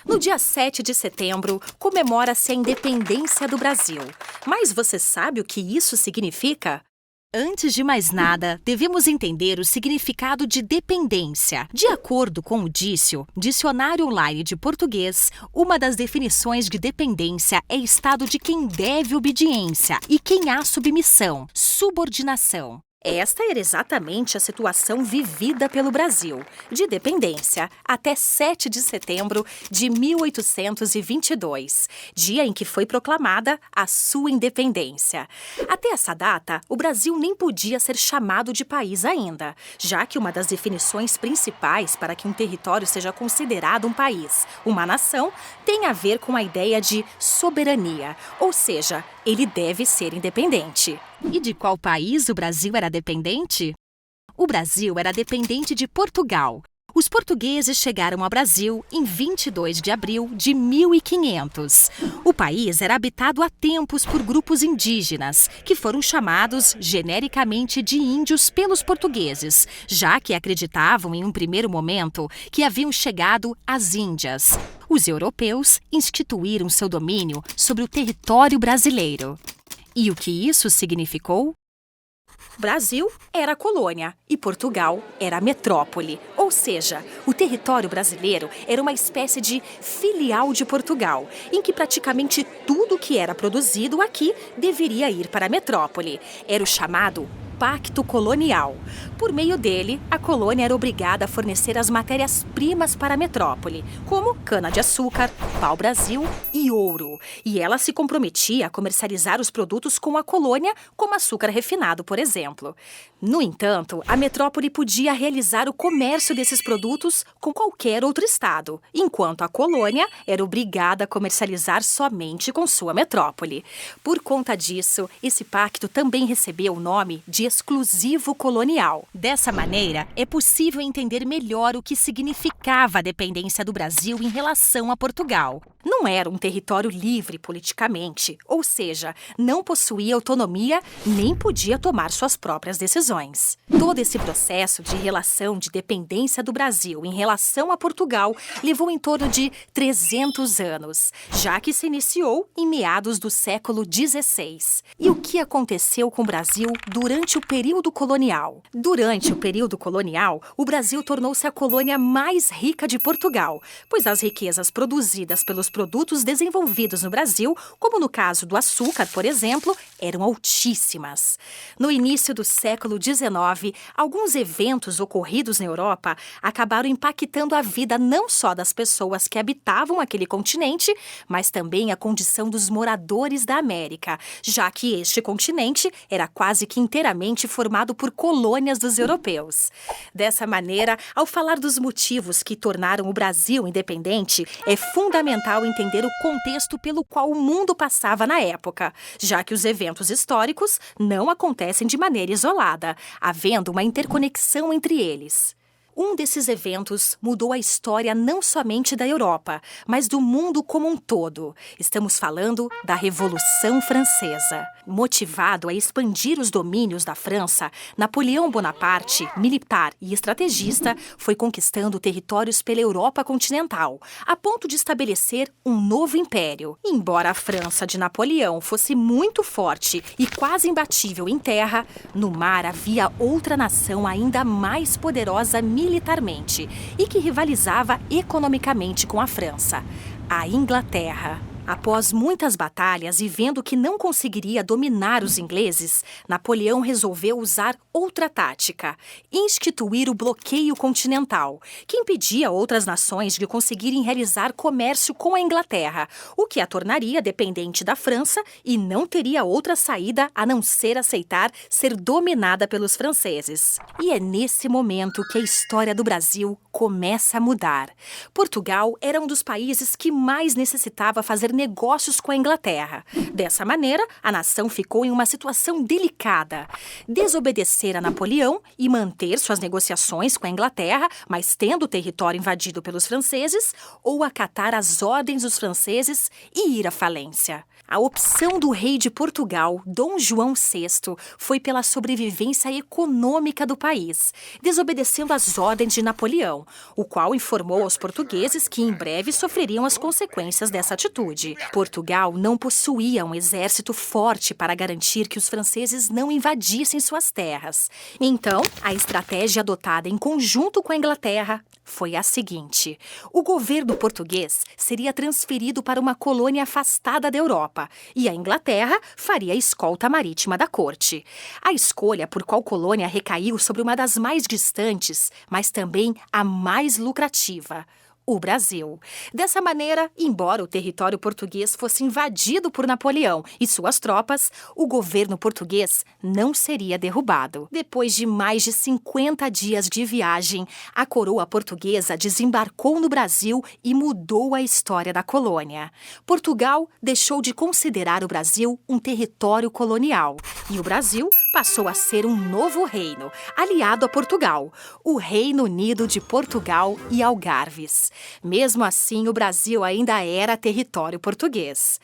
No dia 7 de setembro, comemora-se a independência do Brasil. Mas você sabe o que isso significa? Antes de mais nada, devemos entender o significado de dependência. De acordo com o Dicionário Online de Português, uma das definições de dependência é estado de quem deve obediência e quem há submissão, subordinação. Esta era exatamente a situação vivida pelo Brasil, de dependência, até 7 de setembro de 1822, dia em que foi proclamada a sua independência. Até essa data, o Brasil nem podia ser chamado de país ainda, já que uma das definições principais para que um território seja considerado um país, uma nação, tem a ver com a ideia de soberania, ou seja, ele deve ser independente. E de qual país o Brasil era dependente? O Brasil era dependente de Portugal. Os portugueses chegaram ao Brasil em 22 de abril de 1500. O país era habitado há tempos por grupos indígenas, que foram chamados genericamente de índios pelos portugueses, já que acreditavam em um primeiro momento que haviam chegado as Índias. Os europeus instituíram seu domínio sobre o território brasileiro. E o que isso significou? Brasil era a colônia e Portugal era a metrópole, ou seja, o território brasileiro era uma espécie de filial de Portugal, em que praticamente tudo que era produzido aqui deveria ir para a metrópole. Era o chamado Pacto Colonial. Por meio dele, a colônia era obrigada a fornecer as matérias-primas para a metrópole, como cana-de-açúcar, pau-brasil e ouro. E ela se comprometia a comercializar os produtos com a colônia, como açúcar refinado, por exemplo. No entanto, a metrópole podia realizar o comércio desses produtos com qualquer outro estado, enquanto a colônia era obrigada a comercializar somente com sua metrópole. Por conta disso, esse pacto também recebeu o nome de exclusivo colonial. Dessa maneira, é possível entender melhor o que significava a dependência do Brasil em relação a Portugal. Não era um território livre politicamente, ou seja, não possuía autonomia nem podia tomar suas próprias decisões. Todo esse processo de relação de dependência do Brasil em relação a Portugal levou em torno de 300 anos, já que se iniciou em meados do século XVI. E o que aconteceu com o Brasil durante o período colonial? Durante o período colonial, o Brasil tornou-se a colônia mais rica de Portugal, pois as riquezas produzidas pelos produtos desenvolvidos no Brasil, como no caso do açúcar, por exemplo, eram altíssimas. No início do século XIX, alguns eventos ocorridos na Europa acabaram impactando a vida não só das pessoas que habitavam aquele continente, mas também a condição dos moradores da América, já que este continente era quase que inteiramente formado por colônias dos europeus. Dessa maneira, ao falar dos motivos que tornaram o Brasil independente, é fundamental entender o contexto pelo qual o mundo passava na época, já que os eventos históricos não acontecem de maneira isolada, havendo uma interconexão entre eles. Um desses eventos mudou a história não somente da Europa, mas do mundo como um todo. Estamos falando da Revolução Francesa. Motivado a expandir os domínios da França, Napoleão Bonaparte, militar e estrategista, foi conquistando territórios pela Europa continental, a ponto de estabelecer um novo império. Embora a França de Napoleão fosse muito forte e quase imbatível em terra, no mar havia outra nação ainda mais poderosa militarmente e que rivalizava economicamente com a França, a Inglaterra. Após muitas batalhas e vendo que não conseguiria dominar os ingleses, Napoleão resolveu usar outra tática: instituir o bloqueio continental, que impedia outras nações de conseguirem realizar comércio com a Inglaterra, o que a tornaria dependente da França e não teria outra saída a não ser aceitar ser dominada pelos franceses. E é nesse momento que a história do Brasil começa a mudar. Portugal era um dos países que mais necessitava fazer negócios com a Inglaterra. Dessa maneira, a nação ficou em uma situação delicada. Desobedecer a Napoleão e manter suas negociações com a Inglaterra, mas tendo o território invadido pelos franceses, ou acatar as ordens dos franceses e ir à falência. A opção do rei de Portugal, Dom João VI, foi pela sobrevivência econômica do país, desobedecendo às ordens de Napoleão, o qual informou aos portugueses que em breve sofreriam as consequências dessa atitude. Portugal não possuía um exército forte para garantir que os franceses não invadissem suas terras. Então, a estratégia adotada em conjunto com a Inglaterra foi a seguinte: o governo português seria transferido para uma colônia afastada da Europa e a Inglaterra faria a escolta marítima da corte. A escolha por qual colônia recaiu sobre uma das mais distantes, mas também a mais lucrativa: o Brasil. Dessa maneira, embora o território português fosse invadido por Napoleão e suas tropas, o governo português não seria derrubado. Depois de mais de 50 dias de viagem, a coroa portuguesa desembarcou no Brasil e mudou a história da colônia. Portugal deixou de considerar o Brasil um território colonial e o Brasil passou a ser um novo reino, aliado a Portugal, o Reino Unido de Portugal e Algarves. Mesmo assim, o Brasil ainda era território português.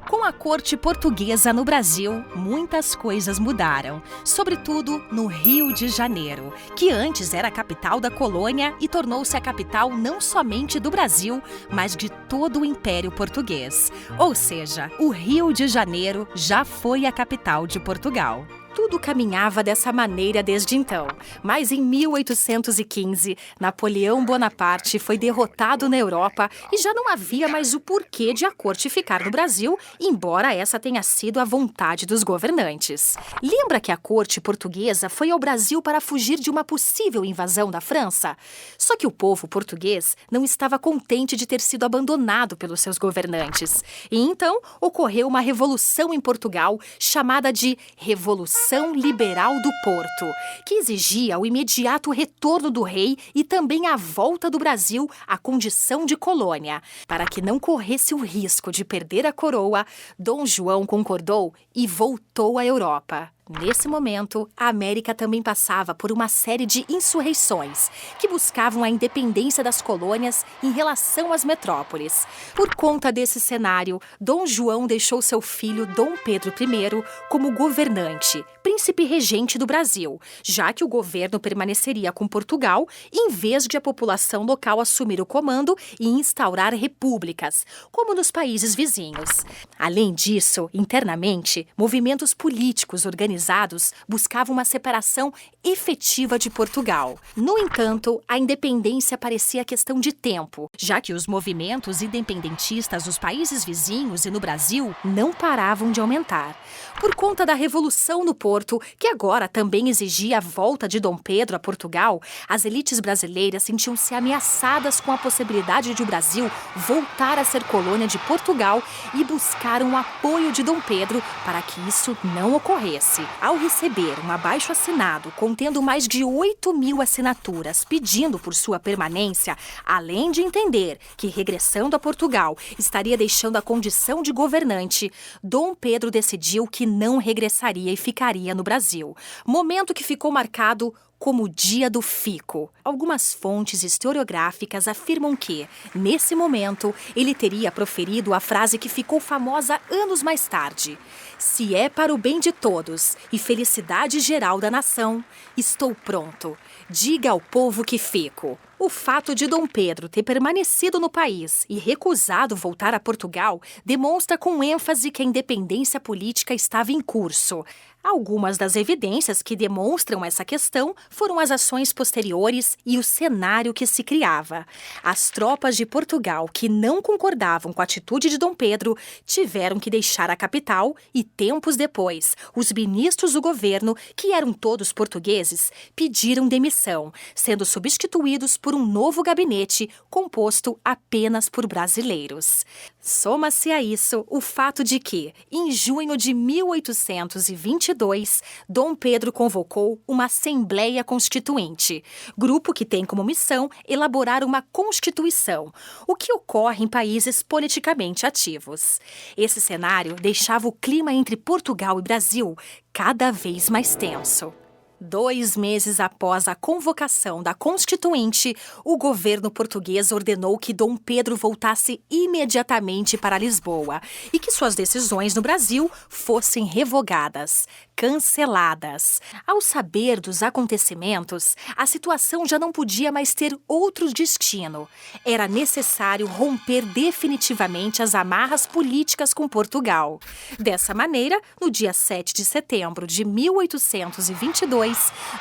Com a corte portuguesa no Brasil, muitas coisas mudaram, sobretudo no Rio de Janeiro, que antes era a capital da colônia e tornou-se a capital não somente do Brasil, mas de todo o Império Português. Ou seja, o Rio de Janeiro já foi a capital de Portugal. Tudo caminhava dessa maneira desde então, mas em 1815, Napoleão Bonaparte foi derrotado na Europa e já não havia mais o porquê de a corte ficar no Brasil, embora essa tenha sido a vontade dos governantes. Lembra que a corte portuguesa foi ao Brasil para fugir de uma possível invasão da França? Só que o povo português não estava contente de ter sido abandonado pelos seus governantes. E então ocorreu uma revolução em Portugal chamada de Revolução Liberal do Porto, que exigia o imediato retorno do rei e também a volta do Brasil à condição de colônia. Para que não corresse o risco de perder a coroa, Dom João concordou e voltou à Europa. Nesse momento, a América também passava por uma série de insurreições que buscavam a independência das colônias em relação às metrópoles. Por conta desse cenário, Dom João deixou seu filho Dom Pedro I como governante, príncipe regente do Brasil, já que o governo permaneceria com Portugal, em vez de a população local assumir o comando e instaurar repúblicas, como nos países vizinhos. Além disso, internamente, movimentos políticos organizados buscavam uma separação efetiva de Portugal. No entanto, a independência parecia questão de tempo, já que os movimentos independentistas dos países vizinhos e no Brasil não paravam de aumentar. Por conta da Revolução no Porto, que agora também exigia a volta de Dom Pedro a Portugal, as elites brasileiras sentiam-se ameaçadas com a possibilidade de o Brasil voltar a ser colônia de Portugal e buscaram o apoio de Dom Pedro para que isso não ocorresse. Ao receber um abaixo-assinado contendo mais de 8.000 assinaturas pedindo por sua permanência, além de entender que regressando a Portugal estaria deixando a condição de governante, Dom Pedro decidiu que não regressaria e ficaria no Brasil. Momento que ficou marcado como o Dia do Fico. Algumas fontes historiográficas afirmam que, nesse momento, ele teria proferido a frase que ficou famosa anos mais tarde: "Se é para o bem de todos e felicidade geral da nação, estou pronto. Diga ao povo que fico." O fato de Dom Pedro ter permanecido no país e recusado voltar a Portugal demonstra com ênfase que a independência política estava em curso. Algumas das evidências que demonstram essa questão foram as ações posteriores e o cenário que se criava. As tropas de Portugal que não concordavam com a atitude de Dom Pedro tiveram que deixar a capital e, tempos depois, os ministros do governo, que eram todos portugueses, pediram demissão, sendo substituídos por por um novo gabinete composto apenas por brasileiros. Soma-se a isso o fato de que, em junho de 1822, Dom Pedro convocou uma Assembleia Constituinte, grupo que tem como missão elaborar uma Constituição, o que ocorre em países politicamente ativos. Esse cenário deixava o clima entre Portugal e Brasil cada vez mais tenso. 2 meses após a convocação da Constituinte, o governo português ordenou que Dom Pedro voltasse imediatamente para Lisboa e que suas decisões no Brasil fossem revogadas, canceladas. Ao saber dos acontecimentos, a situação já não podia mais ter outro destino. Era necessário romper definitivamente as amarras políticas com Portugal. Dessa maneira, no dia 7 de setembro de 1822,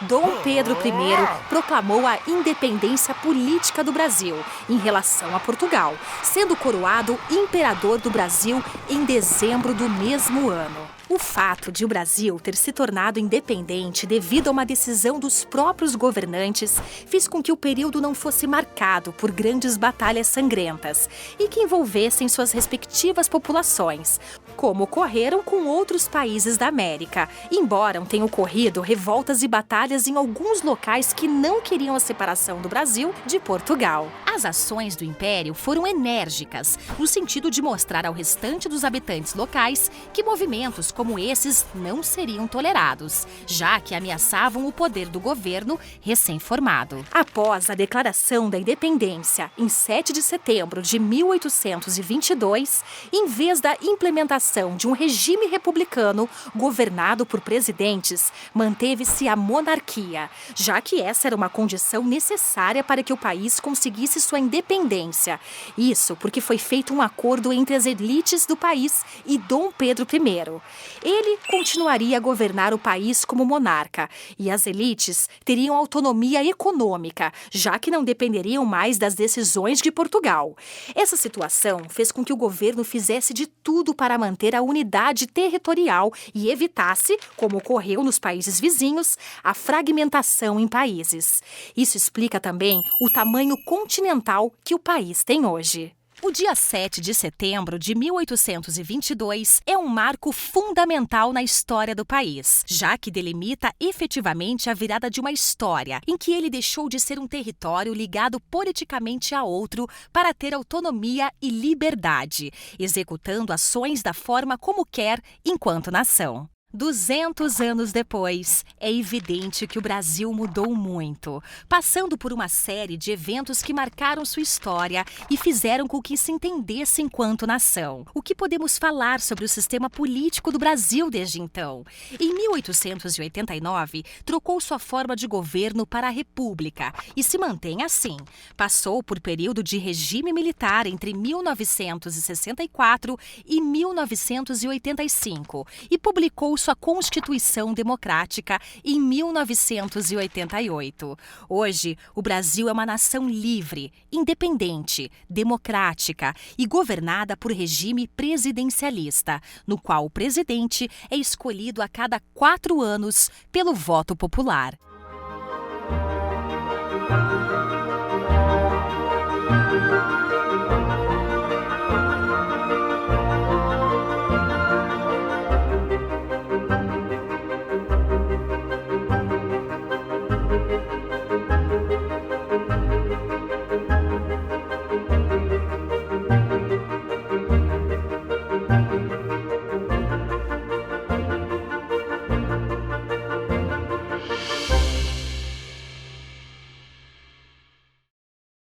Dom Pedro I proclamou a independência política do Brasil em relação a Portugal, sendo coroado imperador do Brasil em dezembro do mesmo ano. O fato de o Brasil ter se tornado independente devido a uma decisão dos próprios governantes fez com que o período não fosse marcado por grandes batalhas sangrentas e que envolvessem suas respectivas populações, como ocorreram com outros países da América, embora tenham ocorrido revoltas e batalhas em alguns locais que não queriam a separação do Brasil de Portugal. As ações do Império foram enérgicas, no sentido de mostrar ao restante dos habitantes locais que movimentos como esses não seriam tolerados, já que ameaçavam o poder do governo recém-formado. Após a declaração da independência, em 7 de setembro de 1822, em vez da implementação de um regime republicano governado por presidentes, manteve-se a monarquia, já que essa era uma condição necessária para que o país conseguisse sua independência. Isso porque foi feito um acordo entre as elites do país e Dom Pedro I. Ele continuaria a governar o país como monarca e as elites teriam autonomia econômica, já que não dependeriam mais das decisões de Portugal. Essa situação fez com que o governo fizesse de tudo para manter a unidade territorial e evitasse, como ocorreu nos países vizinhos, a fragmentação em países. Isso explica também o tamanho continental que o país tem hoje. O dia 7 de setembro de 1822 é um marco fundamental na história do país, já que delimita efetivamente a virada de uma história em que ele deixou de ser um território ligado politicamente a outro para ter autonomia e liberdade, executando ações da forma como quer enquanto nação. 200 anos depois, é evidente que o Brasil mudou muito, passando por uma série de eventos que marcaram sua história e fizeram com que se entendesse enquanto nação. O que podemos falar sobre o sistema político do Brasil desde então? Em 1889, trocou sua forma de governo para a República e se mantém assim. Passou por período de regime militar entre 1964 e 1985 e publicou sua Constituição Democrática em 1988. Hoje, o Brasil é uma nação livre, independente, democrática e governada por regime presidencialista, no qual o presidente é escolhido a cada 4 anos pelo voto popular.